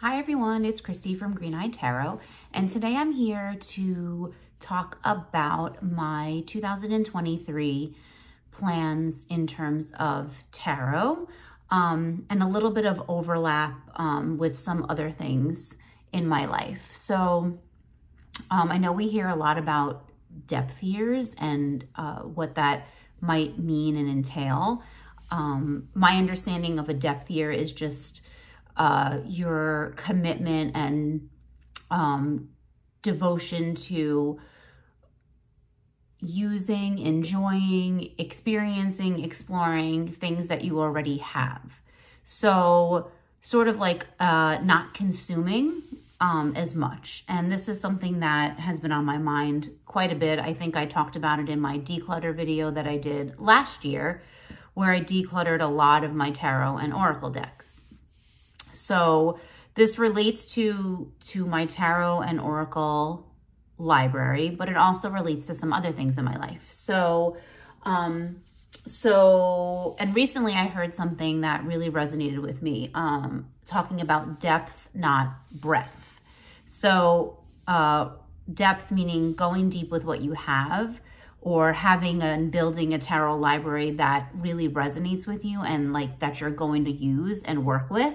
Hi everyone, it's Christy from Green-Eyed Tarot, and today I'm here to talk about my 2023 plans in terms of tarot, and a little bit of overlap with some other things in my life. So I know we hear a lot about depth years and what that might mean and entail. My understanding of a depth year is just your commitment and devotion to using, enjoying, experiencing, exploring things that you already have. So sort of like not consuming as much. And this is something that has been on my mind quite a bit. I think I talked about it in my declutter video that I did last year, where I decluttered a lot of my tarot and oracle decks. So this relates to my tarot and oracle library, but it also relates to some other things in my life. So, and recently I heard something that really resonated with me, talking about depth, not breadth. So, depth meaning going deep with what you have, or having and building a tarot library that really resonates with you and like that you're going to use and work with,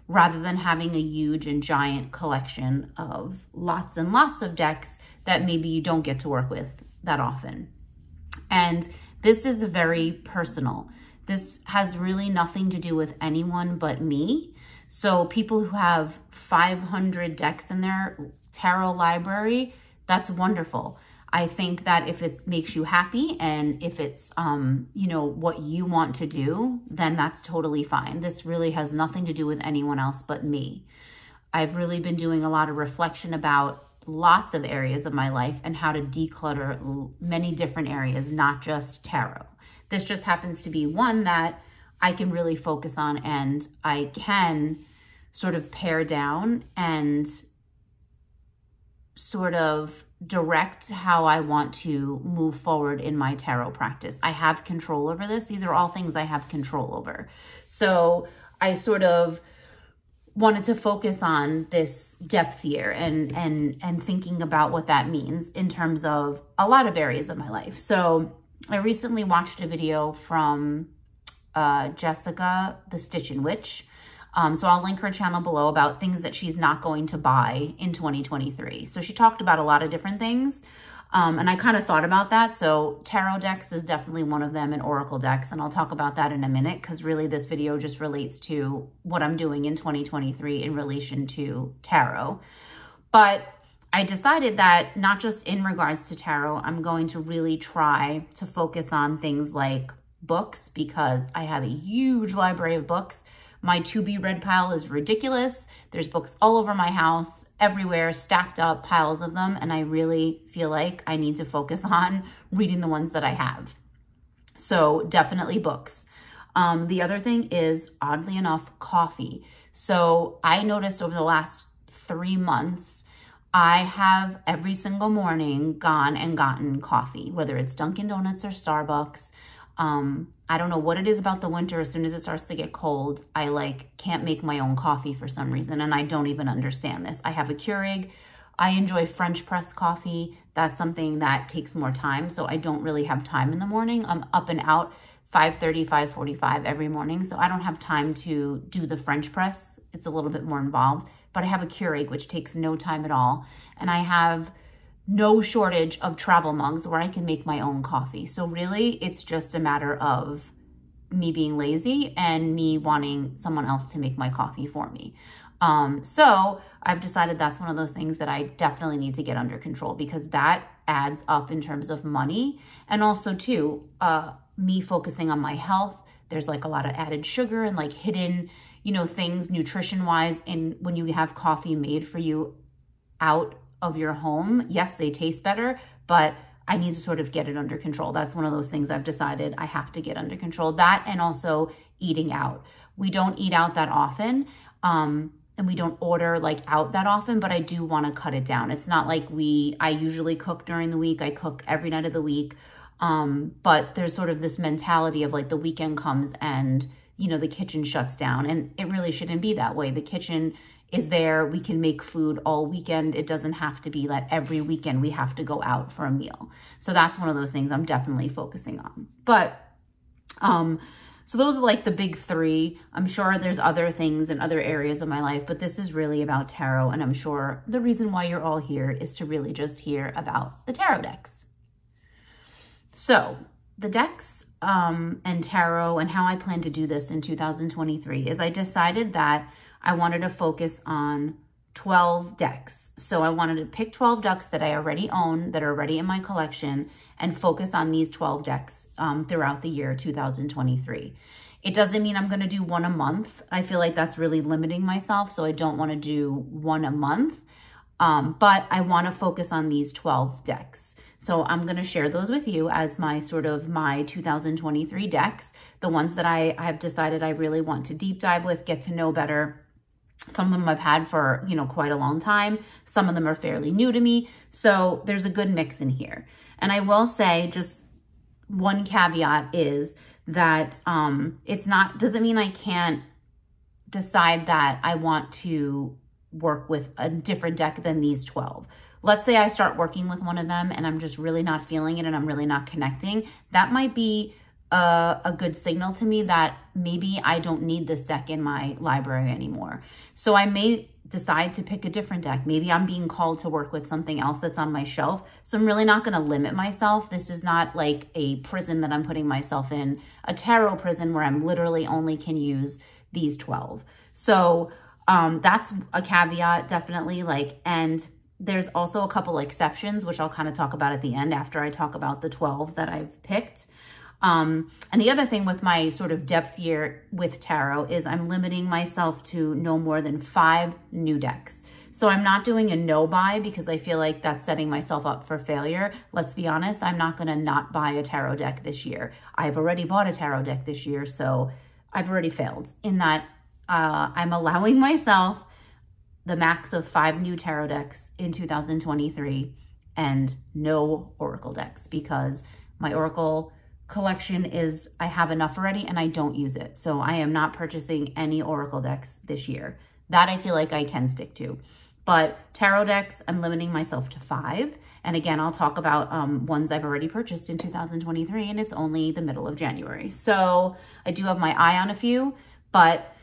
rather than having a huge and giant collection of lots and lots of decks that maybe you don't get to work with that often. And this is very personal. This has really nothing to do with anyone but me. So people who have 500 decks in their tarot library, that's wonderful. I think that if it makes you happy and if it's, you know, what you want to do, then that's totally fine. This really has nothing to do with anyone else but me. I've really been doing a lot of reflection about lots of areas of my life and how to declutter many different areas, not just tarot. This just happens to be one that I can really focus on, and I can sort of pare down and sort of direct how I want to move forward in my tarot practice. I have control over this. These are all things I have control over. So I sort of wanted to focus on this depth year and thinking about what that means in terms of a lot of areas of my life. So I recently watched a video from Jessica, the Stitchin Witch. So I'll link her channel below about things that she's not going to buy in 2023. So she talked about a lot of different things. And I kind of thought about that. So tarot decks is definitely one of them, and oracle decks. And I'll talk about that in a minute, because really this video just relates to what I'm doing in 2023 in relation to tarot. But I decided that not just in regards to tarot, I'm going to really try to focus on things like books, because I have a huge library of books. My to-be-read pile is ridiculous. There's books all over my house, everywhere, stacked up piles of them, and I really feel like I need to focus on reading the ones that I have. So definitely books. The other thing is, oddly enough, coffee. So I noticed over the last 3 months, I have every single morning gone and gotten coffee, whether it's Dunkin' Donuts or Starbucks. I don't know what it is about the winter. As soon as it starts to get cold, I can't make my own coffee for some reason, and I don't even understand this. I have a Keurig. I enjoy French press coffee. That's something that takes more time, so I don't really have time in the morning. I'm up and out 5:30, 5:45 every morning, so I don't have time to do the French press. It's a little bit more involved, but I have a Keurig, which takes no time at all, and I have no shortage of travel mugs where I can make my own coffee. So really, it's just a matter of me being lazy and me wanting someone else to make my coffee for me. So I've decided that's one of those things that I definitely need to get under control, because that adds up in terms of money. And also too, me focusing on my health. There's a lot of added sugar and hidden, things nutrition wise when you have coffee made for you out of your home. Yes, they taste better, but I need to sort of get it under control. That's one of those things I've decided I have to get under control. That, and also eating out. We don't eat out that often, and we don't order out that often, but I do want to cut it down. It's not like I usually cook during the week. I cook every night of the week. But there's sort of this mentality of the weekend comes and you know, the kitchen shuts down, and it really shouldn't be that way. The kitchen is there. We can make food all weekend. It doesn't have to be that every weekend we have to go out for a meal. So that's one of those things I'm definitely focusing on. But, so those are like the big three. I'm sure there's other things in other areas of my life, but this is really about tarot. And I'm sure the reason why you're all here is to really just hear about the tarot decks. So the decks and tarot and how I plan to do this in 2023 is I decided that I wanted to focus on 12 decks. So I wanted to pick 12 decks that I already own, that are already in my collection, and focus on these 12 decks throughout the year 2023. It doesn't mean I'm going to do one a month. I feel like that's really limiting myself, so I don't want to do one a month. But I want to focus on these 12 decks. So I'm going to share those with you as my sort of my 2023 decks, the ones that I have decided I really want to deep dive with, get to know better. Some of them I've had for, you know, quite a long time. Some of them are fairly new to me. So there's a good mix in here. And I will say just one caveat is that doesn't mean I can't decide that I want to work with a different deck than these 12. Let's say I start working with one of them and I'm just really not feeling it and I'm really not connecting. That might be a good signal to me that maybe I don't need this deck in my library anymore. So I may decide to pick a different deck. Maybe I'm being called to work with something else that's on my shelf. So I'm really not going to limit myself. This is not like a prison that I'm putting myself in, a tarot prison where I'm literally only can use these 12. So that's a caveat, definitely. And there's also a couple exceptions, which I'll kind of talk about at the end after I talk about the 12 that I've picked. And the other thing with my sort of depth year with tarot is I'm limiting myself to no more than 5 new decks. So I'm not doing a no buy because I feel like that's setting myself up for failure. Let's be honest, I'm not going to not buy a tarot deck this year. I've already bought a tarot deck this year, so I've already failed in that I'm allowing myself the max of 5 new tarot decks in 2023 and no oracle decks because my oracle collection I have enough already and I don't use it. So I am not purchasing any oracle decks this year. That I feel like I can stick to. But tarot decks, I'm limiting myself to 5. And again, I'll talk about ones I've already purchased in 2023 and it's only the middle of January. So I do have my eye on a few, but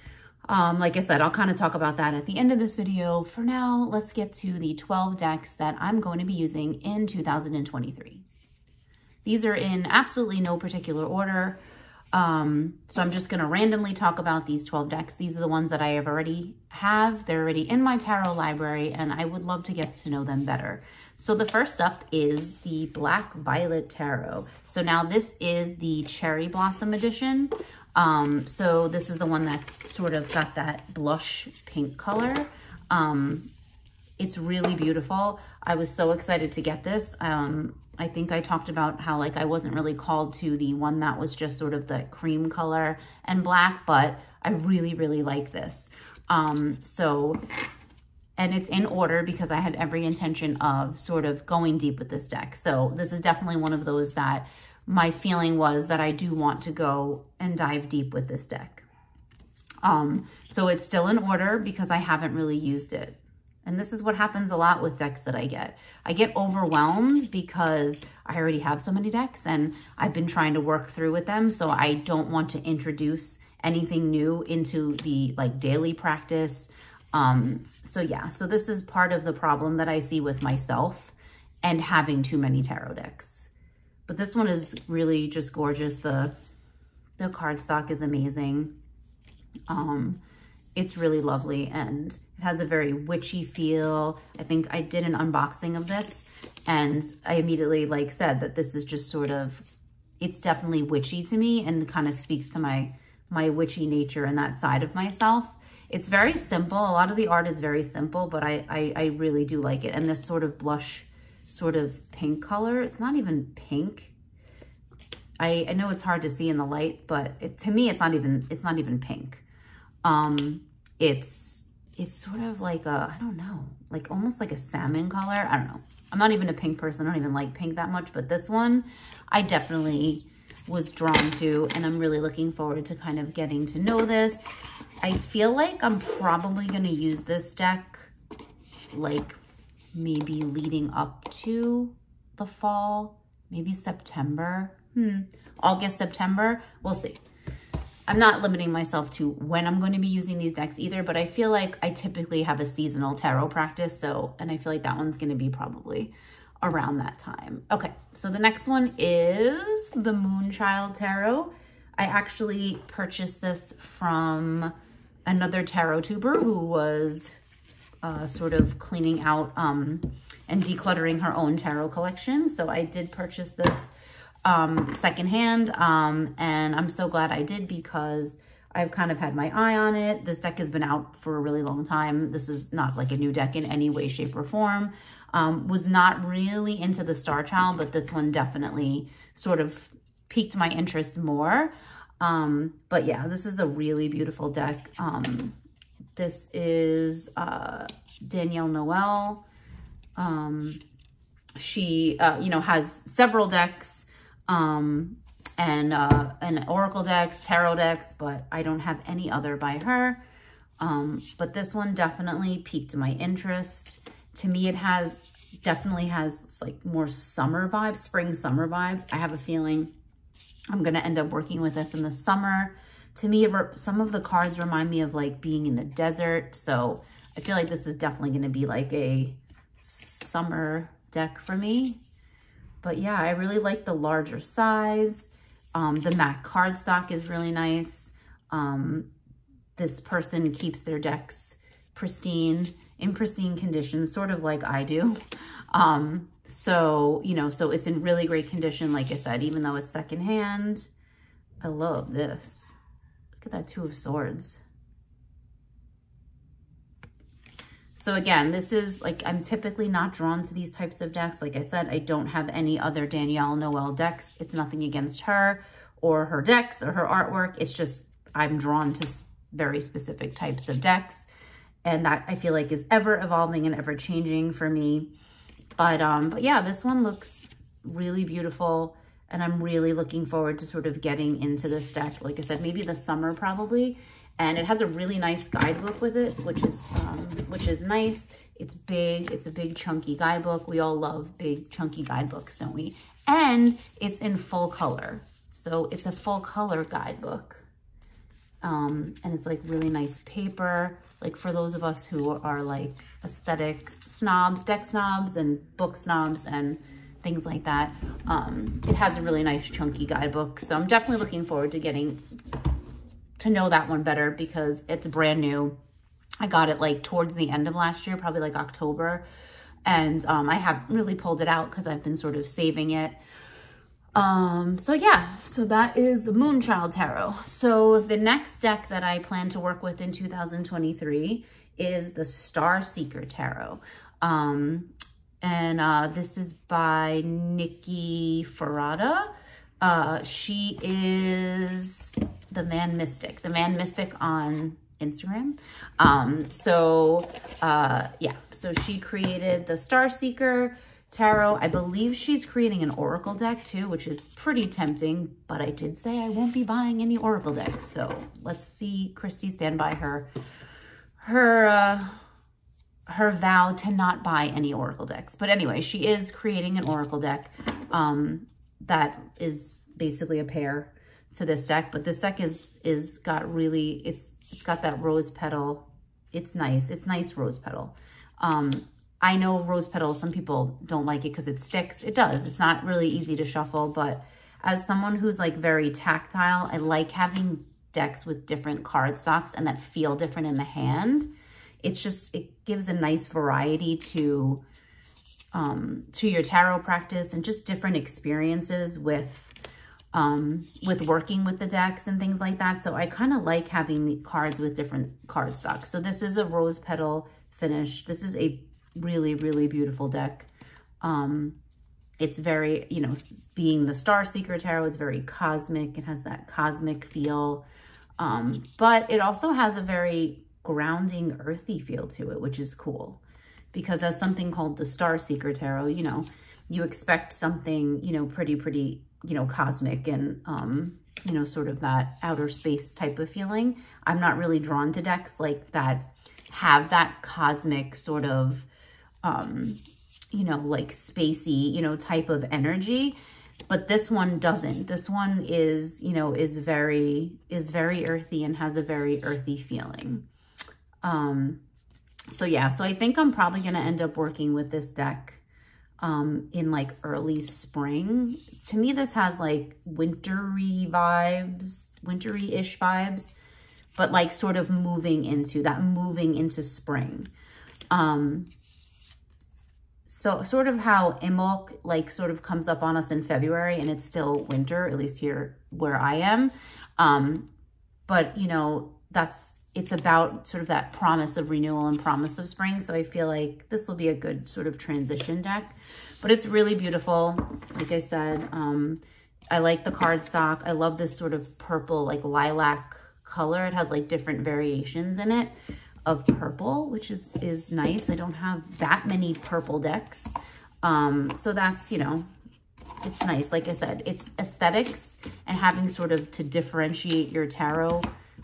like I said, I'll kind of talk about that at the end of this video. For now, let's get to the 12 decks that I'm going to be using in 2023. These are in absolutely no particular order. So I'm just going to randomly talk about these 12 decks. These are the ones that I already have. They're already in my tarot library, and I would love to get to know them better. So the first up is the Black Violet Tarot. So now this is the Cherry Blossom edition. So this is the one that's sort of got that blush pink color. It's really beautiful. I was so excited to get this. I think I talked about how I wasn't really called to the one that was just sort of the cream color and black, but I really, really like this. And it's in order because I had every intention of sort of going deep with this deck. So this is definitely one of those that my feeling was that I do want to go and dive deep with this deck. So it's still in order because I haven't really used it. And this is what happens a lot with decks that I get. I get overwhelmed because I already have so many decks and I've been trying to work through with them. So I don't want to introduce anything new into the daily practice. So yeah, so this is part of the problem that I see with myself and having too many tarot decks. But this one is really just gorgeous. The cardstock is amazing. It's really lovely and it has a very witchy feel. I think I did an unboxing of this and I immediately said that this is just sort of, it's definitely witchy to me and kind of speaks to my witchy nature and that side of myself. It's very simple. A lot of the art is very simple, but I really do like it. And this sort of blush, sort of pink color, it's not even pink. I know it's hard to see in the light, but to me, it's not even pink. It's sort of like a, I don't know, almost like a salmon color. I don't know. I'm not even a pink person. I don't even like pink that much, but this one, I definitely was drawn to, and I'm really looking forward to kind of getting to know this. I feel like I'm probably going to use this deck like maybe leading up to the fall, maybe September, August, September, we'll see. I'm not limiting myself to when I'm going to be using these decks either, but I feel like I typically have a seasonal tarot practice. So, and I feel like that one's going to be probably around that time. Okay. So the next one is the Moonchild Tarot. I actually purchased this from another tarot tuber who was sort of cleaning out and decluttering her own tarot collection. So I did purchase this secondhand, and I'm so glad I did because I've kind of had my eye on it. This deck has been out for a really long time. This is not like a new deck in any way, shape, or form. Was not really into the Star Child, but this one definitely sort of piqued my interest more. But yeah, this is a really beautiful deck. This is Danielle Noel. She, you know, has several decks, and oracle decks, tarot decks, but I don't have any other by her. But this one definitely piqued my interest. To me, it definitely has like more summer vibes, spring summer vibes. I have a feeling I'm going to end up working with this in the summer. To me, some of the cards remind me of like being in the desert. So I feel like this is definitely going to be like a summer deck for me. But yeah, I really like the larger size. The MAC cardstock is really nice. This person keeps their decks in pristine condition, sort of like I do. So, you know, so it's in really great condition, like I said, even though it's secondhand. I love this. Look at that Two of Swords. So again, this is like, I'm typically not drawn to these types of decks. Like I said, I don't have any other Danielle Noel decks. It's nothing against her or her decks or her artwork. It's just, I'm drawn to very specific types of decks. And that I feel like is ever evolving and ever changing for me. But yeah, this one looks really beautiful. And I'm really looking forward to sort of getting into this deck. Like I said, maybe the summer probably. And it has a really nice guidebook with it, which is nice. It's big. It's a big chunky guidebook. We all love big chunky guidebooks, don't we? And it's in full color. So it's a full color guidebook. And it's like really nice paper. Like for those of us who are like aesthetic snobs, deck snobs and book snobs and things like that. It has a really nice chunky guidebook. So I'm definitely looking forward to getting to know that one better because it's brand new. I got it like towards the end of last year, probably like October. And I haven't really pulled it out because I've been sort of saving it. So yeah, so that is the Moonchild Tarot. So the next deck that I plan to work with in 2023 is the Starseeker Tarot. This is by Nikki Ferrada. She is the Man Mystic on Instagram. Yeah, so she created the Starseeker Tarot. I believe she's creating an oracle deck too, which is pretty tempting, but I did say I won't be buying any oracle decks. So let's see Christy stand by her vow to not buy any oracle decks. But anyway, she is creating an oracle deck that is basically a pair to this deck, but this deck is got really, it's got that rose petal. It's nice. It's nice rose petal. I know rose petal, some people don't like it because it sticks. It does. It's not really easy to shuffle, but as someone who's like very tactile, I like having decks with different cardstocks and that feel different in the hand. It's just, it gives a nice variety to your tarot practice and just different experiences with working with the decks and things like that. So I kind of like having the cards with different cardstocks. So this is a rose petal finish. This is a really, really beautiful deck. It's very, you know, being the Starseeker Tarot, it's very cosmic. It has that cosmic feel. But it also has a very grounding, earthy feel to it, which is cool. Because as something called the Starseeker Tarot, you know, you expect something, you know, pretty you know, cosmic and, you know, sort of that outer space type of feeling. I'm not really drawn to decks like that have that cosmic sort of, you know, like spacey, you know, type of energy. But this one doesn't. This one is, you know, is very earthy and has a very earthy feeling. So yeah, so I think I'm probably going to end up working with this deck in like early spring. To me, this has like wintry vibes, wintry-ish vibes, but like sort of moving into spring. So sort of how Imbolc like sort of comes up on us in February and it's still winter, at least here where I am. But you know, it's about sort of that promise of renewal and promise of spring. So I feel like this will be a good sort of transition deck, but it's really beautiful. Like I said, I like the cardstock. I love this sort of purple, like lilac color. It has like different variations in it of purple, which is nice. I don't have that many purple decks. So that's, you know, it's nice. Like I said, it's aesthetics and having sort of to differentiate your tarot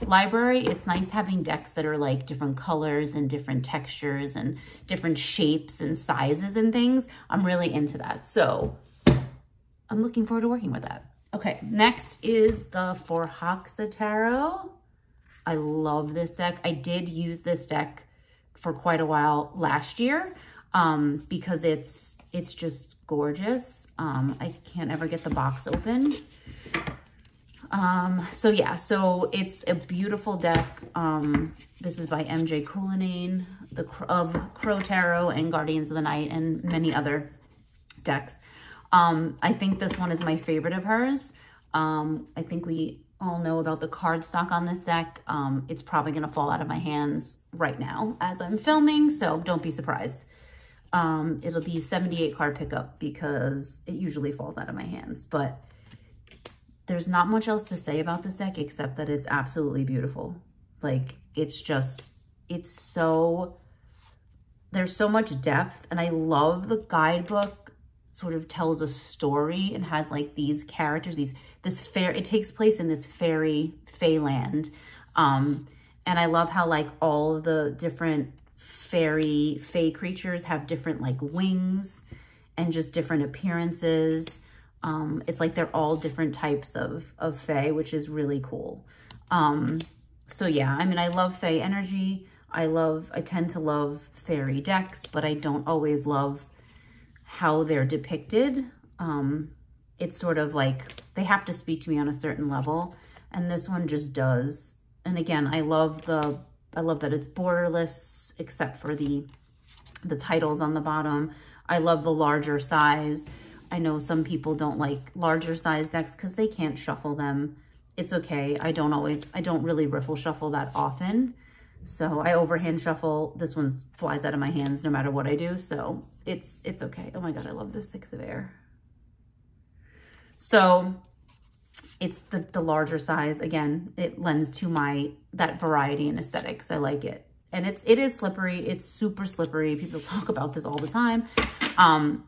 library. It's nice having decks that are like different colors and different textures and different shapes and sizes and things. I'm really into that. So I'm looking forward to working with that. Okay, next is the Forhaxa Tarot. I love this deck. I did use this deck for quite a while last year because it's just gorgeous. I can't ever get the box open. So yeah, so it's a beautiful deck. This is by MJ Cullinane, of Crow Tarot and Guardians of the Night and many other decks. I think this one is my favorite of hers. I think we all know about the cardstock on this deck. It's probably going to fall out of my hands right now as I'm filming, so don't be surprised. It'll be 78 card pickup because it usually falls out of my hands, but there's not much else to say about this deck except that it's absolutely beautiful. Like, it's just, there's so much depth, and I love the guidebook sort of tells a story and has like these characters, it takes place in this fairyland. And I love how like all the different fae creatures have different like wings and just different appearances. It's like they're all different types of fae, which is really cool. So yeah, I mean, I love fae energy. I tend to love fairy decks, but I don't always love how they're depicted. It's sort of like they have to speak to me on a certain level, and this one just does. And again, I love that it's borderless except for the titles on the bottom. I love the larger size. I know some people don't like larger size decks because they can't shuffle them. It's okay. I don't really riffle shuffle that often. So I overhand shuffle. This one flies out of my hands no matter what I do. So it's okay. Oh my God, I love this 6 of air. So it's the larger size. Again, it lends to that variety and aesthetics. I like it. And it is slippery. It's super slippery. People talk about this all the time.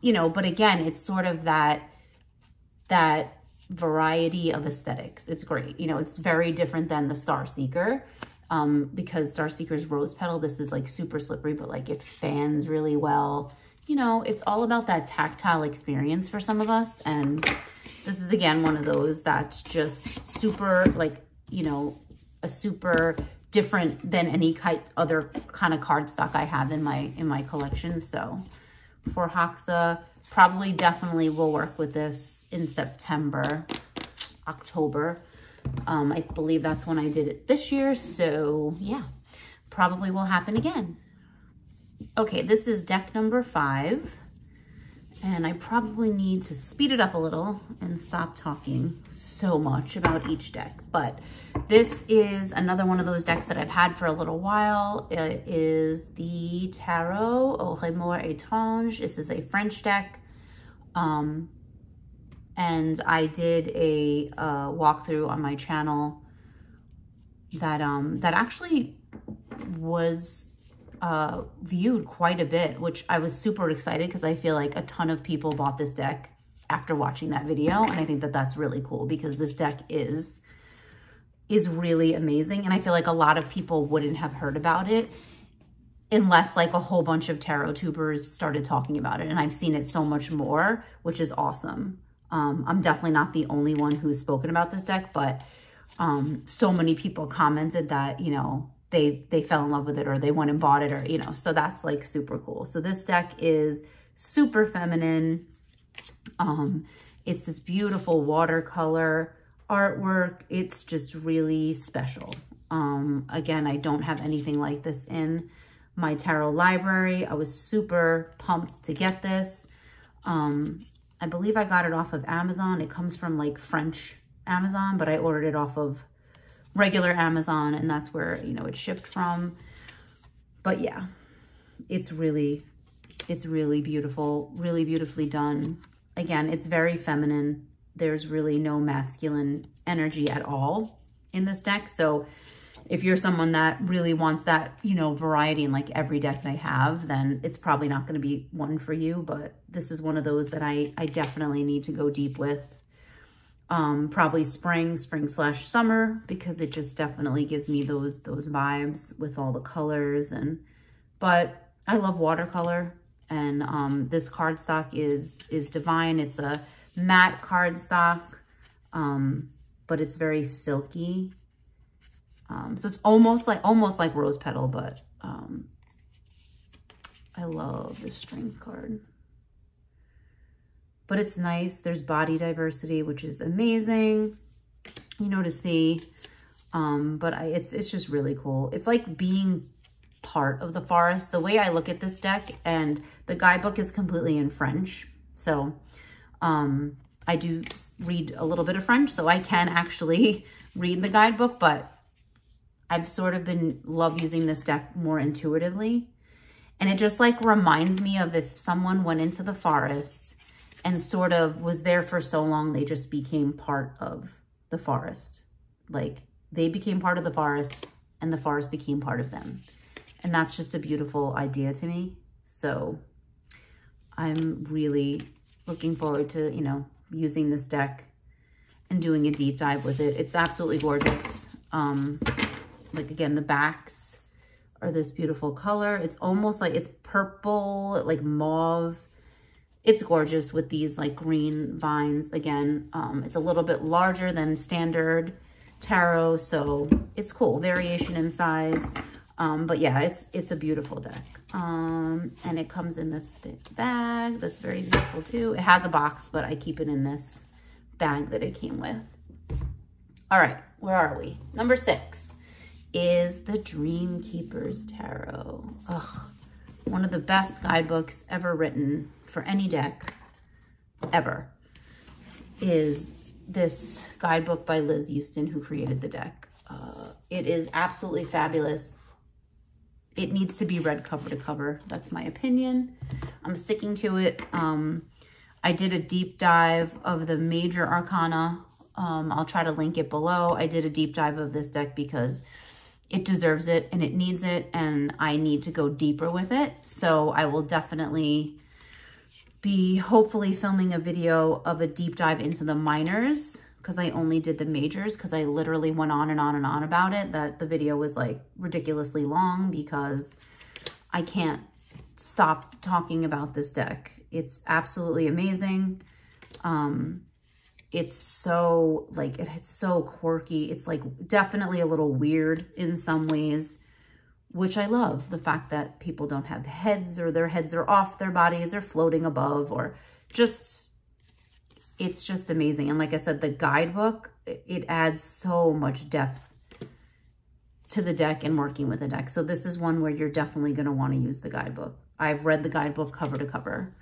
You know, but again, it's sort of that variety of aesthetics. It's great. You know, it's very different than the Star Seeker. Because Star Seeker's rose petal, this is like super slippery, but like it fans really well. You know, it's all about that tactile experience for some of us. And this is, again, one of those that's just super, like, you know, a super different than any other kind of cardstock I have in my collection. So Forhaxa, definitely will work with this in September, October. I believe that's when I did it this year. So yeah, probably will happen again. Okay, this is deck number 5. And I probably need to speed it up a little and stop talking so much about each deck. But this is another one of those decks that I've had for a little while. It is the Tarot au Etranges. This is a French deck. And I did a walkthrough on my channel that actually was viewed quite a bit, which I was super excited because I feel like a ton of people bought this deck after watching that video. And I think that that's really cool because this deck is really amazing. And I feel like a lot of people wouldn't have heard about it unless like a whole bunch of tarot tubers started talking about it. And I've seen it so much more, which is awesome. I'm definitely not the only one who's spoken about this deck, but so many people commented that, you know, they fell in love with it or they went and bought it or, you know, so that's like super cool. So this deck is super feminine. It's this beautiful watercolor artwork. It's just really special. Again, I don't have anything like this in my tarot library. I was super pumped to get this. I believe I got it off of Amazon. It comes from like French Amazon, but I ordered it off of regular Amazon, and that's where, you know, it's shipped from. But yeah, it's really beautiful, really beautifully done. Again, it's very feminine. There's really no masculine energy at all in this deck. So if you're someone that really wants that, you know, variety in like every deck they have, then it's probably not going to be one for you. But this is one of those that I definitely need to go deep with. Probably spring/summer, because it just definitely gives me those vibes with all the colors. But I love watercolor, and this cardstock is divine. It's a matte cardstock, but it's very silky. So it's almost like rose petal, but I love this strength card. But it's nice. There's body diversity, which is amazing, you know, to see. But it's just really cool. It's like being part of the forest. The way I look at this deck, and the guidebook is completely in French. So I do read a little bit of French, so I can actually read the guidebook, but I've sort of love using this deck more intuitively. And it just like reminds me of if someone went into the forest and sort of was there for so long, they just became part of the forest. Like they became part of the forest and the forest became part of them. And that's just a beautiful idea to me. So I'm really looking forward to, you know, using this deck and doing a deep dive with it. It's absolutely gorgeous. Like again, the backs are this beautiful color. It's almost like it's purple, like mauve. It's gorgeous with these like green vines. Again, it's a little bit larger than standard tarot, so it's cool. Variation in size. But yeah, it's a beautiful deck. And it comes in this thick bag that's very beautiful too. It has a box, but I keep it in this bag that it came with. All right, where are we? Number 6 is the Dreamkeepers Tarot. Ugh, one of the best guidebooks ever written for any deck ever is this guidebook by Liz Houston, who created the deck. It is absolutely fabulous. It needs to be read cover to cover. That's my opinion. I'm sticking to it. I did a deep dive of the major arcana. I'll try to link it below. I did a deep dive of this deck because it deserves it and it needs it, and I need to go deeper with it. So I will definitely be hopefully filming a video of a deep dive into the minors, because I only did the majors because I literally went on and on and on about it, that the video was like ridiculously long because I can't stop talking about this deck. It's absolutely amazing. It's so like, it's so quirky. It's like definitely a little weird in some ways, which I love. The fact that people don't have heads, or their heads are off their bodies or floating above, or just, it's just amazing. And like I said, the guidebook, it adds so much depth to the deck and working with the deck. So this is one where you're definitely going to want to use the guidebook. I've read the guidebook cover to cover.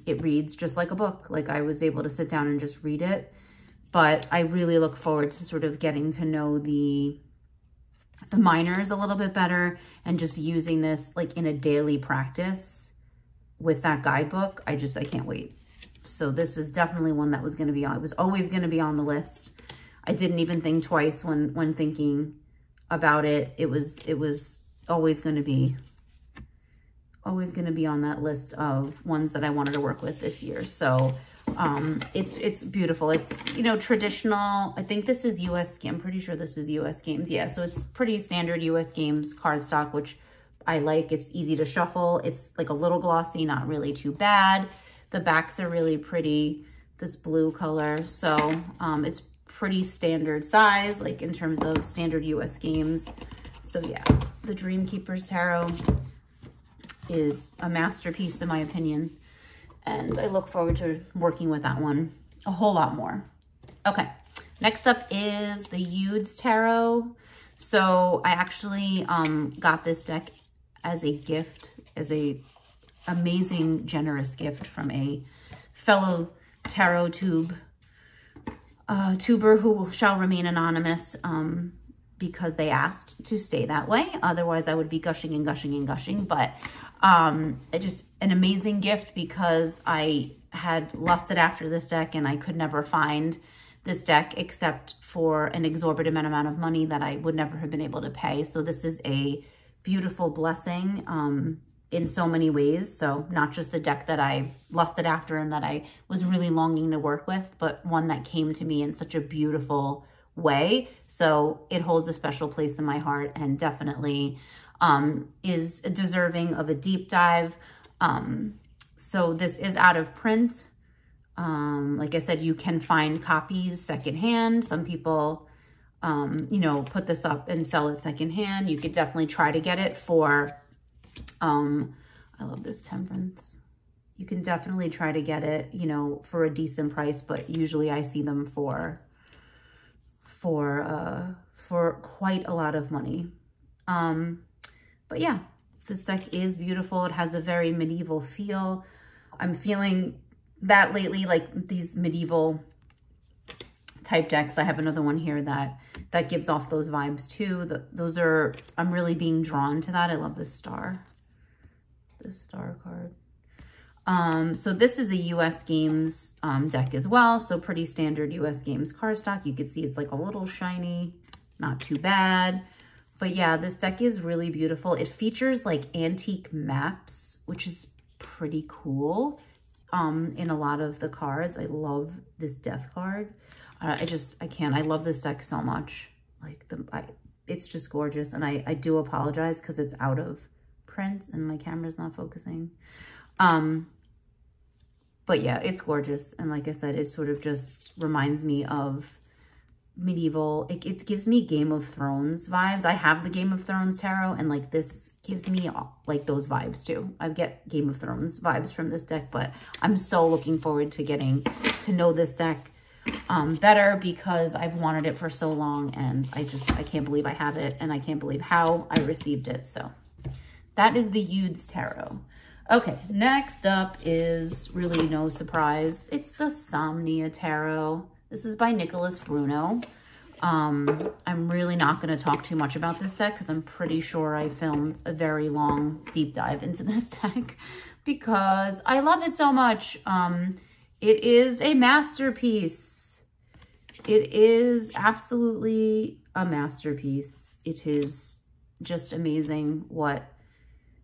It reads just like a book. Like I was able to sit down and just read it, but I really look forward to sort of getting to know the minors a little bit better and just using this like in a daily practice with that guidebook. I can't wait. So this is definitely one that was going to be on. It was always going to be on the list. I didn't even think twice when thinking about it. It was always going to be on that list of ones that I wanted to work with this year. So It's beautiful. It's, you know, traditional. I think this is US, I'm pretty sure this is US Games. Yeah, so it's pretty standard US Games cardstock, which I like. It's easy to shuffle. It's like a little glossy, not really too bad. The backs are really pretty, this blue color. So it's pretty standard size, like in terms of standard US Games. So yeah, the Dreamkeepers Tarot is a masterpiece in my opinion. And I look forward to working with that one a whole lot more. Okay, next up is the Hudes Tarot. So I actually got this deck as a gift, as a amazing, generous gift from a fellow tarot tuber who shall remain anonymous because they asked to stay that way. Otherwise, I would be gushing and gushing and gushing. But just an amazing gift because I had lusted after this deck and I could never find this deck except for an exorbitant amount of money that I would never have been able to pay. So this is a beautiful blessing in so many ways. So not just a deck that I lusted after and that I was really longing to work with, but one that came to me in such a beautiful way. So it holds a special place in my heart and definitely is deserving of a deep dive. So this is out of print. Like I said, you can find copies secondhand. Some people, you know, put this up and sell it secondhand. You could definitely try to get it for, I love this Temperance. You can definitely try to get it, you know, for a decent price, but usually I see them for quite a lot of money. But yeah, this deck is beautiful. It has a very medieval feel. I'm feeling that lately, like these medieval type decks. I have another one here that gives off those vibes too. Those are, I'm really being drawn to that. I love this star card. So this is a US Games deck as well. So pretty standard US Games cardstock. You can see it's like a little shiny, not too bad. But yeah, this deck is really beautiful. It features like antique maps, which is pretty cool in a lot of the cards. I love this death card. I can't. I love this deck so much. Like it's just gorgeous. And I do apologize because it's out of print and my camera's not focusing. But yeah, it's gorgeous. And like I said, it sort of just reminds me of medieval. It gives me Game of Thrones vibes. I have the Game of Thrones tarot and like this gives me like those vibes too. I get Game of Thrones vibes from this deck, but I'm so looking forward to getting to know this deck better because I've wanted it for so long and I can't believe I have it and I can't believe how I received it. So that is the Hudes Tarot. Okay, next up is really no surprise. It's the Somnia Tarot. This is by Nicholas Bruno. I'm really not going to talk too much about this deck because I'm pretty sure I filmed a very long deep dive into this deck because I love it so much. It is a masterpiece. It is absolutely a masterpiece. It is just amazing what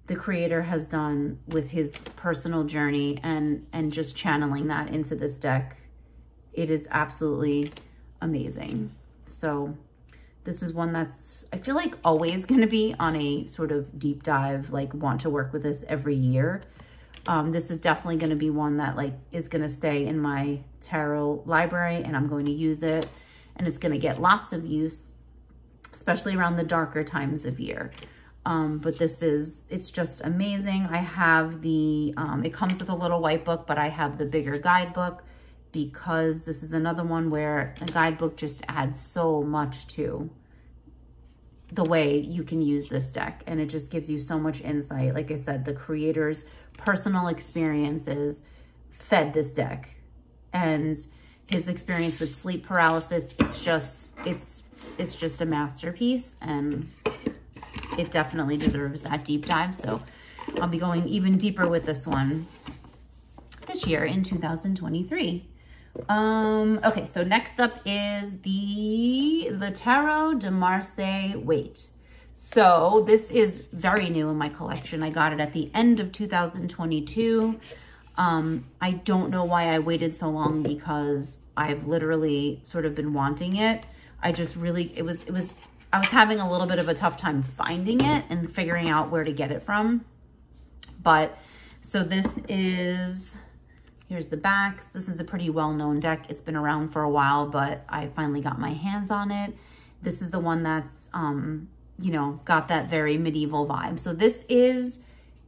the creator has done with his personal journey and just channeling that into this deck. It is absolutely amazing. So this is one that's, I feel like always going to be on a sort of deep dive, like want to work with this every year. This is definitely going to be one that like is going to stay in my tarot library and I'm going to use it and it's going to get lots of use, especially around the darker times of year. But it's just amazing. I have the, it comes with a little white book, but I have the bigger guidebook because this is another one where a guidebook just adds so much to the way you can use this deck. And it just gives you so much insight. Like I said, the creator's personal experiences fed this deck and his experience with sleep paralysis. It's just a masterpiece and it definitely deserves that deep dive. So I'll be going even deeper with this one this year in 2023. Okay, so next up is the Tarot de Marseille Waite. So this is very new in my collection. I got it at the end of 2022. I don't know why I waited so long, because I've literally sort of been wanting it. I just really, I was having a little bit of a tough time finding it and figuring out where to get it from. But so this is, here's the backs. This is a pretty well-known deck. It's been around for a while, but I finally got my hands on it. This is the one that's, you know, got that very medieval vibe. So this is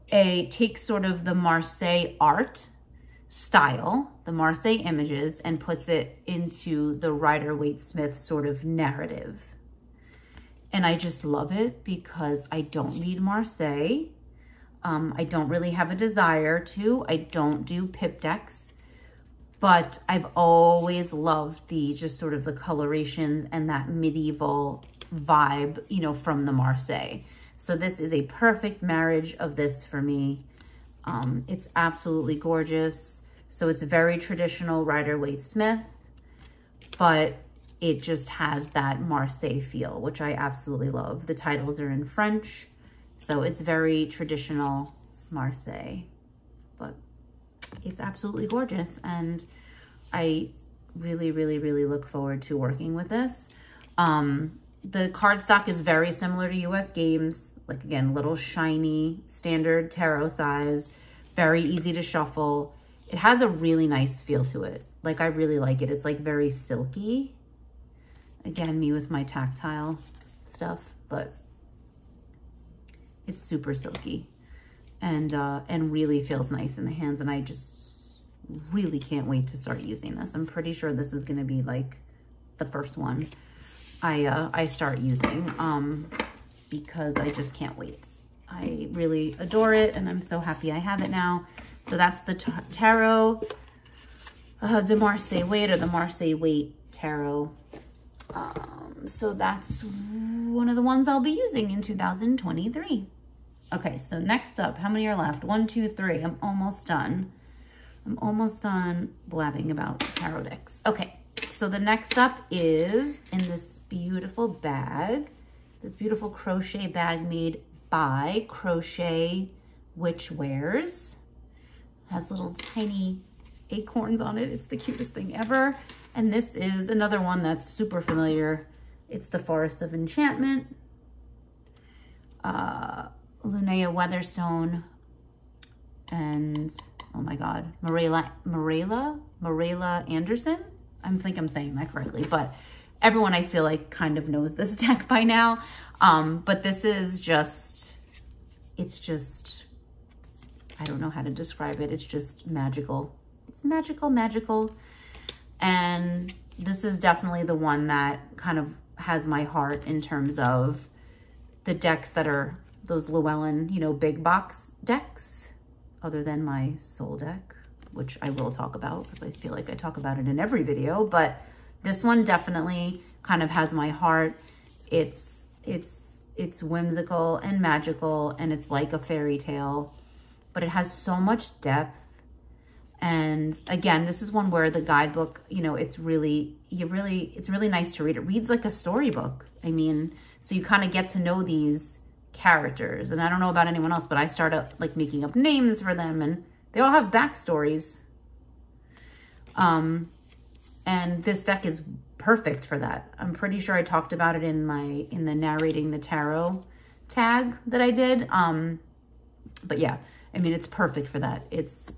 takes sort of the Marseille art style, the Marseille images, and puts it into the Rider-Waite Smith sort of narrative. And I just love it because I don't read Marseille. I don't really have a desire to. I don't do pip decks, but I've always loved the just sort of the coloration and that medieval vibe, you know, from the Marseille. So this is a perfect marriage of this for me. It's absolutely gorgeous. So it's very traditional Rider-Waite Smith, but it just has that Marseille feel, which I absolutely love. The titles are in French, so it's very traditional Marseille, but it's absolutely gorgeous. And I really, really, really look forward to working with this. The cardstock is very similar to US Games. Like, again, little shiny, standard tarot size, very easy to shuffle. It has a really nice feel to it. Like, I really like it. It's like very silky. Again, me with my tactile stuff, but it's super silky and really feels nice in the hands. And I just really can't wait to start using this. I'm pretty sure this is going to be like the first one I start using, because I just can't wait. I really adore it, and I'm so happy I have it now. So that's the Tarot de Marseille Waite, or the Marseille Waite Tarot. So that's one of the ones I'll be using in 2023. Okay, so next up, how many are left? 1, 2, 3. I'm almost done. I'm almost done blabbing about tarot decks. Okay, so the next up is in this beautiful bag, this beautiful crochet bag made by Crochet Witch Wares. It has little tiny acorns on it. It's the cutest thing ever. And this is another one that's super familiar. It's the Forest of Enchantment. Linnea Weatherstone and, oh my God, Marela Anderson. I think I'm saying that correctly, but everyone I feel like kind of knows this deck by now. But this is just, it's just, I don't know how to describe it. It's just magical. It's magical, magical. And this is definitely the one that kind of has my heart in terms of the decks that are those Llewellyn, you know, big box decks, other than my soul deck, which I will talk about because I feel like I talk about it in every video. But this one definitely kind of has my heart. It's whimsical and magical, and it's like a fairy tale, but it has so much depth. And again, this is one where the guidebook, you know, it's really nice to read. It reads like a storybook. I mean, so you kind of get to know these characters. And I don't know about anyone else, but I started like making up names for them, and they all have backstories. And this deck is perfect for that. I'm pretty sure I talked about it in the narrating the tarot tag that I did. But yeah, I mean, it's perfect for that. It's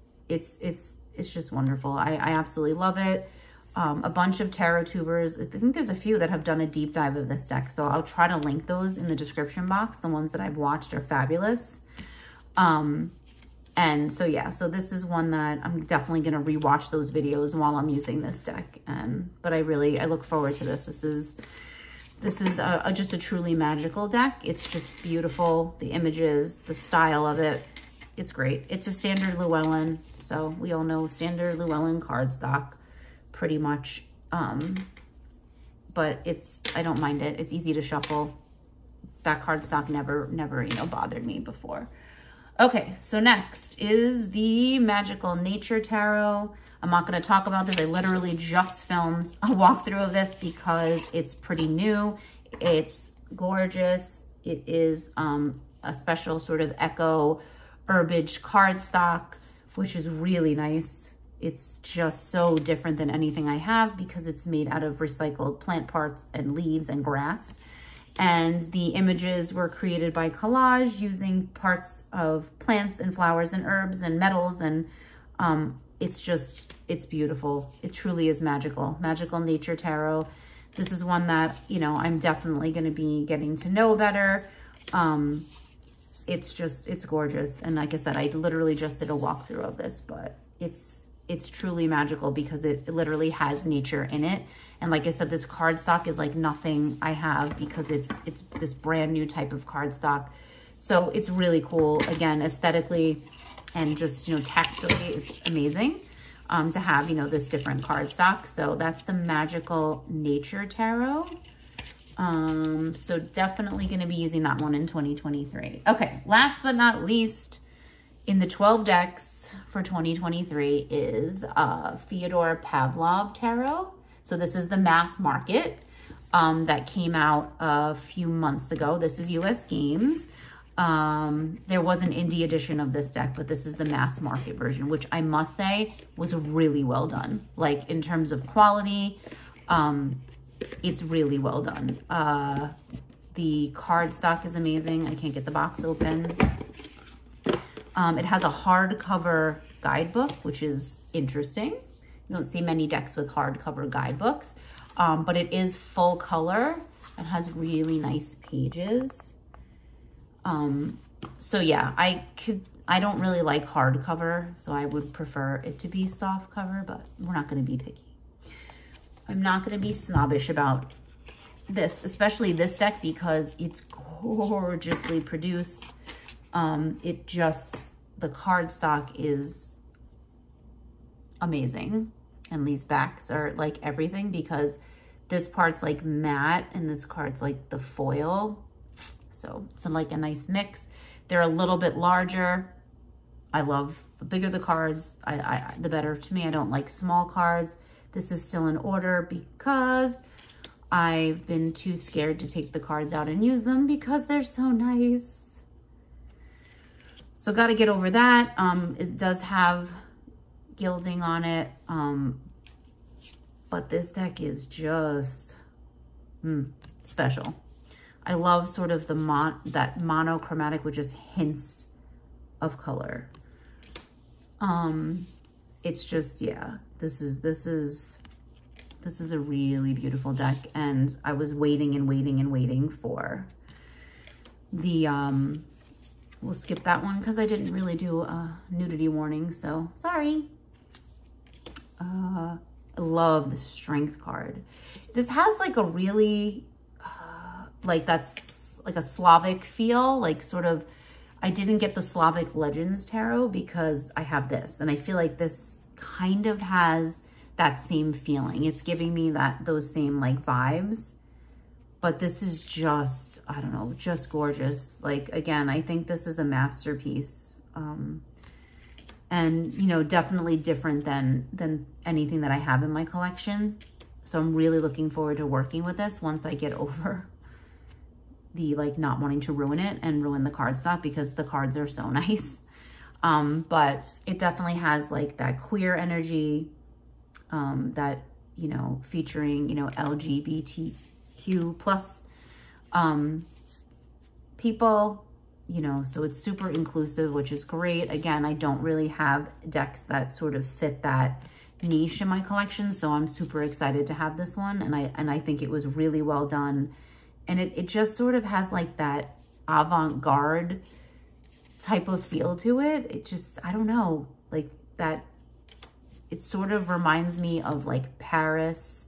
just wonderful. I absolutely love it. A bunch of tarot tubers, I think there's a few that have done a deep dive of this deck, so I'll try to link those in the description box. The ones that I've watched are fabulous. And so yeah, so this is one that I'm definitely going to rewatch those videos while I'm using this deck. But I look forward to this. This is just a truly magical deck. It's just beautiful. The images, the style of it, it's great. It's a standard Llewellyn, so we all know standard Llewellyn cardstock pretty much. But I don't mind it. It's easy to shuffle. That cardstock never, you know, bothered me before. Okay, so next is the Magical Nature Tarot. I'm not going to talk about this. I literally just filmed a walkthrough of this because it's pretty new. It's gorgeous. It is a special sort of echo herbage cardstock which is really nice. It's just so different than anything I have because it's made out of recycled plant parts and leaves and grass. And the images were created by collage using parts of plants and flowers and herbs and metals. And it's beautiful. It truly is magical. Magical Nature Tarot. This is one that, you know, I'm definitely going to be getting to know better. It's gorgeous. And like I said, I literally just did a walkthrough of this, but it's truly magical because it literally has nature in it. And like I said, this cardstock is like nothing I have because it's this brand new type of cardstock. So it's really cool. Again, aesthetically and just, you know, tactilely, it's amazing to have, you know, this different cardstock. So that's the Magical Nature Tarot. So definitely going to be using that one in 2023. Okay, last but not least, in the 12 decks for 2023 is Fyodor Pavlov Tarot. So this is the mass market that came out a few months ago. This is US Games. There was an indie edition of this deck, but this is the mass market version, which I must say was really well done. Like in terms of quality, it's really well done. The cardstock is amazing. I can't get the box open. It has a hardcover guidebook, which is interesting. You don't see many decks with hardcover guidebooks, but it is full color. It has really nice pages. So yeah, I don't really like hardcover, so I would prefer it to be soft cover, but we're not going to be picky. I'm not going to be snobbish about this, especially this deck, because it's gorgeously produced. The cardstock is amazing. And these backs are like everything because this part's like matte and this card's like the foil. So it's like a nice mix. They're a little bit larger. I love the bigger the cards, the better to me. I don't like small cards. This is still in order because I've been too scared to take the cards out and use them because they're so nice. So got to get over that. It does have gilding on it. But this deck is just special. I love sort of that monochromatic with just hints of color. It's just, yeah, this is a really beautiful deck, and I was waiting and waiting and waiting for the we'll skip that one because I didn't really do a nudity warning, so sorry. I love the strength card. This has like a really like that's like a Slavic feel, like sort of, I didn't get the Slavic Legends Tarot because I have this, and I feel like this kind of has that same feeling. It's giving me those same like vibes, but this is just, I don't know, just gorgeous. Like, again, I think this is a masterpiece. And, you know, definitely different than anything that I have in my collection. So I'm really looking forward to working with this once I get over the like not wanting to ruin it and ruin the cardstock because the cards are so nice. But it definitely has like that queer energy, that, you know, featuring, you know, LGBTQ plus people, you know, so it's super inclusive, which is great. Again, I don't really have decks that sort of fit that niche in my collection, so I'm super excited to have this one, and I think it was really well done. And it just sort of has like that avant-garde type of feel to it. It just, I don't know, like that, it sort of reminds me of like Paris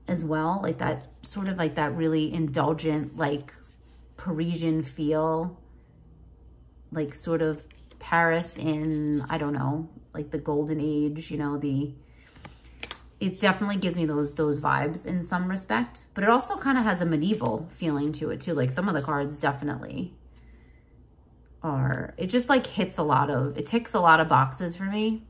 as well, like that sort of like that really indulgent, like Parisian feel, like sort of Paris in, I don't know, like the golden age, you know, it definitely gives me those vibes in some respect, but it also kind of has a medieval feeling to it too. Like some of the cards definitely are, it just like it ticks a lot of boxes for me.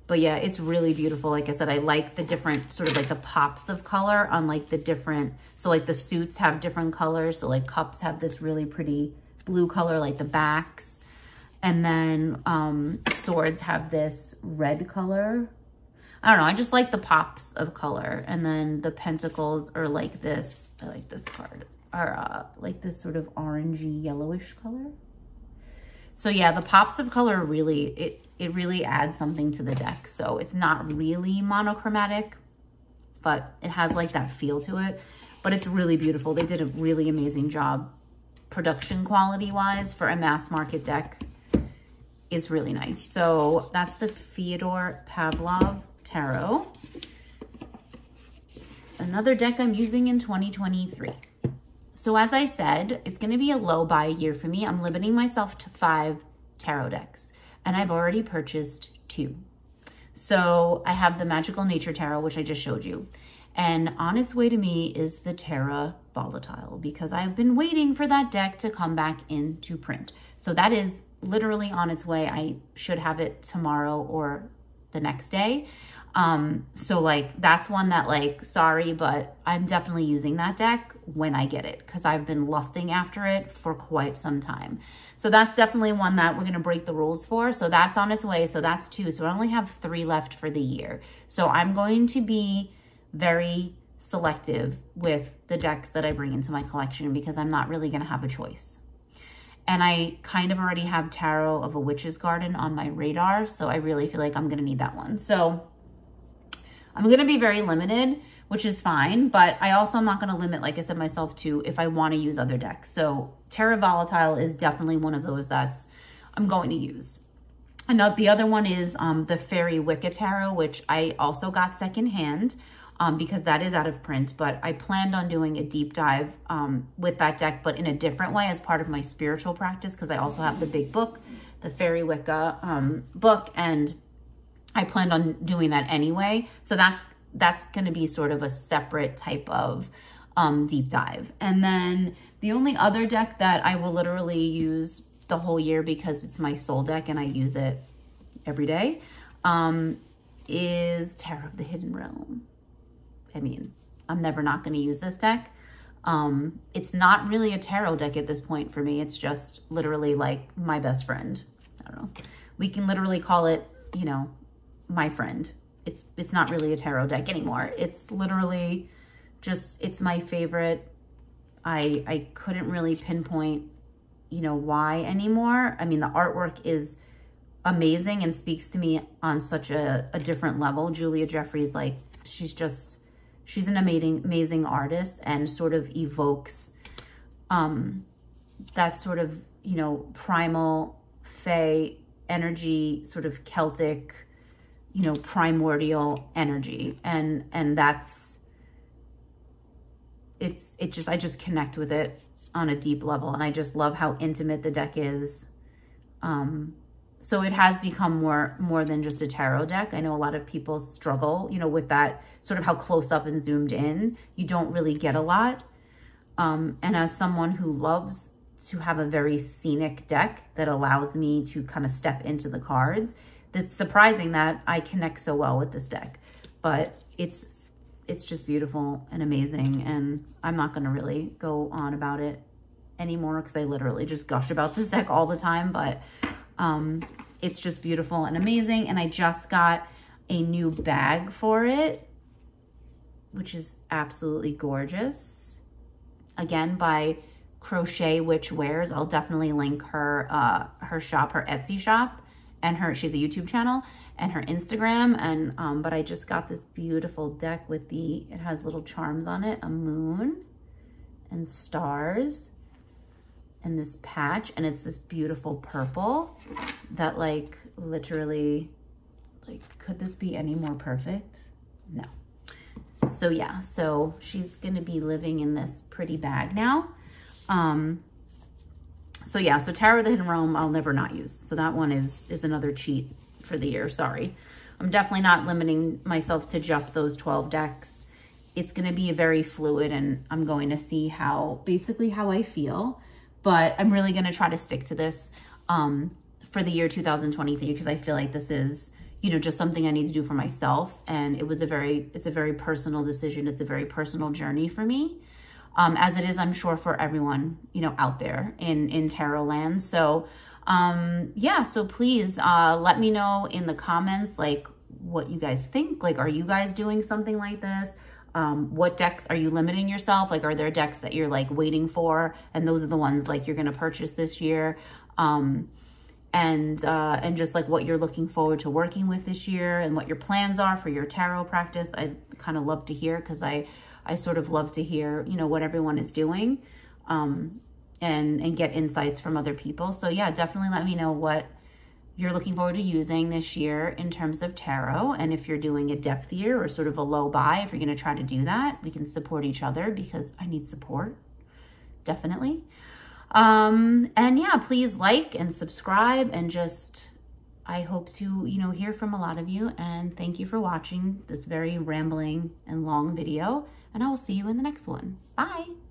But yeah, it's really beautiful. Like I said, I like the different sort of like the pops of color on like the different, so like the suits have different colors. So like cups have this really pretty blue color, like the backs. And then swords have this red color. I don't know, I just like the pops of color. And then the pentacles are like this. I like this card. Are like this sort of orangey yellowish color. So yeah, the pops of color really, it really adds something to the deck. So it's not really monochromatic, but it has like that feel to it. But it's really beautiful. They did a really amazing job production quality wise for a mass market deck. Is really nice. So that's the Fyodor Pavlov Tarot. Another deck I'm using in 2023. So as I said, it's going to be a low buy year for me. I'm limiting myself to 5 tarot decks, and I've already purchased 2. So I have the Magical Nature Tarot, which I just showed you. And on its way to me is the Terra Volatile, because I've been waiting for that deck to come back into print. So that is literally on its way. I should have it tomorrow or the next day. So like, that's one that like, sorry, but I'm definitely using that deck when I get it, because I've been lusting after it for quite some time. So that's definitely one that we're going to break the rules for. So that's on its way. So that's 2. So I only have 3 left for the year. So I'm going to be very selective with the decks that I bring into my collection, because I'm not really going to have a choice. And I kind of already have Tarot of a Witch's Garden on my radar, so I really feel like I'm going to need that one. So I'm going to be very limited, which is fine, but I also am not going to limit, like I said, myself to if I want to use other decks. So Terra Volatile is definitely one of those that's I'm going to use. And the other one is the Fairy Wicca Tarot, which I also got secondhand. Because that is out of print, but I planned on doing a deep dive with that deck, but in a different way as part of my spiritual practice, because I also have the big book, the Fairy Wicca book, and I planned on doing that anyway. So that's going to be sort of a separate type of deep dive. And then the only other deck that I will literally use the whole year, because it's my soul deck and I use it every day, is Tarot of the Hidden Realm. I mean, I'm never not going to use this deck. It's not really a tarot deck at this point for me. It's just literally like my best friend. I don't know. We can literally call it, you know, my friend. It's not really a tarot deck anymore. It's literally just, it's my favorite. I couldn't really pinpoint, you know, why anymore. I mean, the artwork is amazing and speaks to me on such a different level. Julia Jeffries, like, she's an amazing artist, and sort of evokes that sort of, you know, primal, fae energy, sort of Celtic, you know, primordial energy. And that's, I just connect with it on a deep level. And I just love how intimate the deck is. So it has become more than just a tarot deck. I know a lot of people struggle, you know, with that sort of how close up and zoomed in. You don't really get a lot. And as someone who loves to have a very scenic deck that allows me to kind of step into the cards, it's surprising that I connect so well with this deck. But it's just beautiful and amazing. And I'm not going to really go on about it anymore, because I literally just gush about this deck all the time. But it's just beautiful and amazing. And I just got a new bag for it, which is absolutely gorgeous. Again, by Crochet Witch Wares. I'll definitely link her shop, her Etsy shop, and she's a YouTube channel, and her Instagram. And but I just got this beautiful deck with it has little charms on it, a moon and stars, and this patch, and it's this beautiful purple that, like, literally, like, could this be any more perfect? No. So yeah, so she's gonna be living in this pretty bag now. So yeah, so Tarot of the Hidden Realm I'll never not use. So that one is another cheat for the year, sorry. I'm definitely not limiting myself to just those 12 decks. It's gonna be very fluid, and I'm going to see basically how I feel. But I'm really going to try to stick to this for the year 2023, because I feel like this is, you know, just something I need to do for myself. And it's a very personal decision. It's a very personal journey for me, as it is, I'm sure, for everyone, you know, out there in tarot land. So Yeah, so please let me know in the comments, like, what you guys think. Like, are you guys doing something like this? What decks are you limiting yourself? Like, are there decks that you're like waiting for, and those are the ones like you're going to purchase this year? And just like what you're looking forward to working with this year, and what your plans are for your tarot practice. I'd kind of love to hear, because I sort of love to hear, you know, what everyone is doing, and get insights from other people. So yeah, definitely let me know what you're looking forward to using this year in terms of tarot. And if you're doing a depth year or sort of a low buy, if you're going to try to do that, we can support each other, because I need support, definitely. And yeah, please like and subscribe, and just, I hope to, you know, hear from a lot of you. And thank you for watching this very rambling and long video, and I will see you in the next one. Bye.